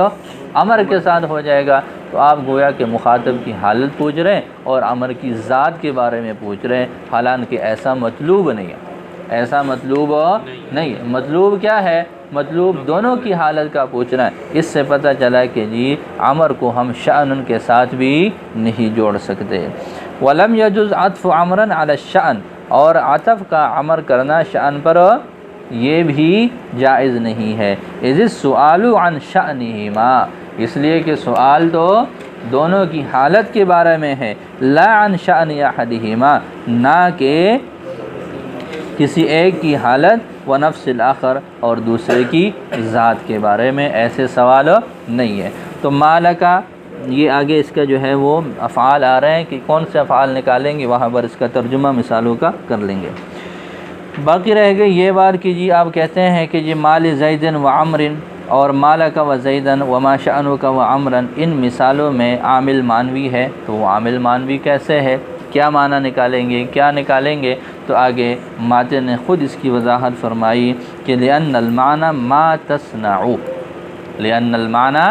عمر کے ساتھ ہو جائے گا۔ تو آپ گویا کہ مخاطب کی حالت پوچھ رہے ہیں اور عمر کی ذات کے بارے میں پوچھ رہے ہیں، حالانکہ ایسا مطلوب نہیں ہے، ایسا مطلوب نہیں ہے۔ مطلوب کیا ہے؟ مطلوب دونوں کی حالت کا پوچھنا ہے۔ اس سے پتہ چلا کہ جی عمر کو ہم شأن کے ساتھ بھی نہیں جوڑ سکتے۔ وَلَمْ يَجُزْ عَطْفُ عَمْرًا عَلَى الشَّأْنِ، اور عطف کا عمر کرنا شأن پر یہ بھی جائز نہیں ہے۔ اِذِ السُّؤَالُ عَنْ شَأْنِهِمَا، اس لیے کہ سوال تو دونوں کی حالت کے بارے میں ہے، لا عن شأن احدہما، نہ کہ کسی ایک کی حالت و نفس الآخر اور دوسرے کی ذات کے بارے میں ایسے سوال نہیں ہے۔ تو مالکا، یہ آگے اس کا جو ہے وہ افعال آ رہے ہیں کہ کون سے افعال نکالیں گے، وہاں پر اس کا ترجمہ مثالوں کا کر لیں گے۔ باقی رہ گئی یہ بات کہ جی آپ کہتے ہیں کہ جی مال زیدن و عمرن اور مالک و زیدن و ما شأنک و عمرن، ان مثالوں میں عامل مانوی ہے، تو وہ عامل مانوی کیسے ہے، کیا معنی نکالیں گے، کیا نکالیں گے؟ تو آگے ماتن نے خود اس کی وضاحت فرمائی کہ لأن المعنی ما تصنع، لأن المعنی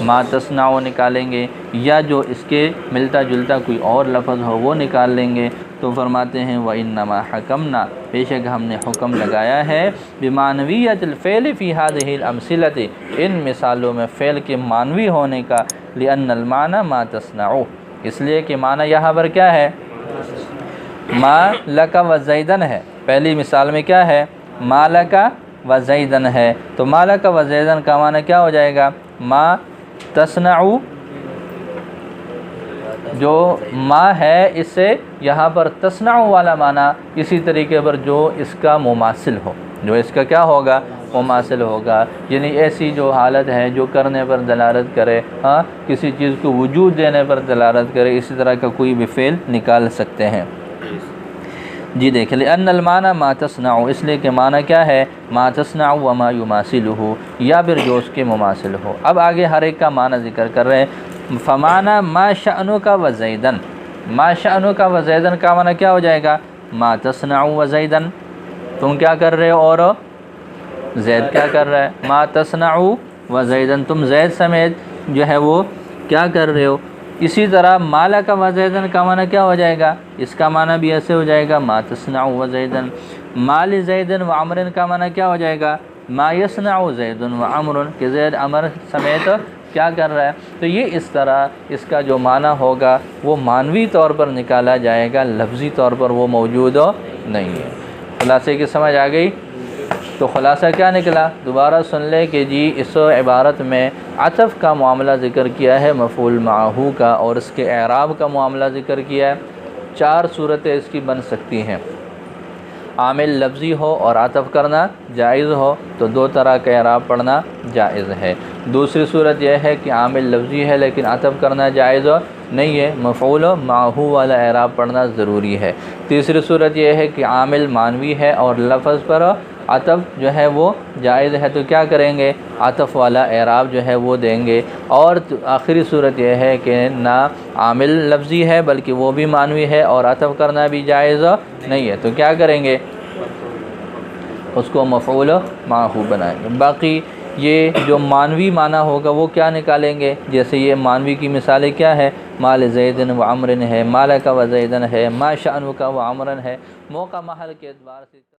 ما تصنع نکالیں گے، یا جو اس کے ملتا جلتا کوئی اور لفظ ہو وہ نکال لیں گے۔ تو فرماتے ہیں وَإِنَّمَا حَكَمْنَا، بے شک ہم نے حکم لگایا ہے بِمَعْنَوِيَّةِ الْفِعْلِ فِي هَذِهِ الْأَمْثِلَةِ، ان مثالوں میں فعل کے معنوی ہونے کا، لِأَنَّ الْمَعْنَى مَا تَصْنَعُ، اس لیے کہ معنی یہاں پر کیا ہے، ما لک و زیدن ہے۔ پہلی مثال میں کیا ہے، ما لک و زیدن ہے، تو ما لک و زیدن کا معنی کیا ہو جائے گا، ما تصنع، جو ما ہے اس سے یہاں پر تصنع والا معنی اسی طریقے پر جو اس کا مماثل ہو، جو اس کا کیا ہوگا، مماثل ہوگا، یعنی ایسی جو حالت ہے جو کرنے پر دلالت کرے، ہاں کسی چیز کو وجود دینے پر دلالت کرے، اسی طرح کا کوئی بھی فعل نکال سکتے ہیں۔ جی دیکھ لیں، ان المعنی ما تصنع، اس لیے کہ معنی کیا ہے، ما تصنع وما یماثلہ، یا پھر جو اس کے مماثل ہو۔ اب آگے ہر ایک کا معنی ذکر کر رہے ہیں۔ فمعنی ما شأنک و زیدن، ما شأنک و زیدن کا معنی کیا ہو جائے گا، ما تصنع و زیدن، تم کیا کر رہے ہو اور زید کیا کر رہا ہے، ما تصنع و زیدن، تم زید سمیت جو ہے وہ کیا کر رہے ہو۔ اسی طرح ما لک و زیدن کا معنی کیا ہو جائے گا، اس کا معنی بھی ایسے ہو جائے گا ما تصنع و زیدن۔ مال زیدن و عمرن کا معنی کیا ہو جائے گا، ما یصنع زید و عمر، کہ زید عمر سمیت کیا کر رہا ہے۔ تو یہ اس طرح اس کا جو معنی ہوگا وہ معنوی طور پر نکالا جائے گا، لفظی طور پر وہ موجود نہیں ہے۔ خلاصے کی سمجھ آ گئی؟ تو خلاصہ کیا نکلا، دوبارہ سن لے کہ جی اس عبارت میں عطف کا معاملہ ذکر کیا ہے، مفعول معہ کا، اور اس کے اعراب کا معاملہ ذکر کیا ہے۔ 4 صورتیں اس کی بن سکتی ہیں، عامل لفظی ہو اور عطف کرنا جائز ہو تو 2 طرح کا اعراب پڑھنا جائز ہے۔ دوسری صورت یہ ہے کہ عامل لفظی ہے لیکن عطف کرنا جائز نہیں ہے، مفعول معہ والا اعراب پڑھنا ضروری ہے۔ تیسری صورت یہ ہے کہ عامل معنوی ہے اور لفظ پر عطف جو ہے وہ جائز ہے، تو کیا کریں گے، عطف والا اعراب جو ہے وہ دیں گے۔ اور آخری صورت یہ ہے کہ نہ عامل لفظی ہے بلکہ وہ بھی معنوی ہے اور عطف کرنا بھی جائز نہیں ہے، تو کیا کریں گے، اس کو مفعول معہ بنائیں گے۔ باقی یہ جو معنوی معنی ہوگا وہ کیا نکالیں گے، جیسے یہ معنوی کی مثالیں کیا ہے، مال زیدن و عمرن ہے، مالک و زیدن ہے، ما شأنک و عمرن ہے، موقع محل کے اعتبار سے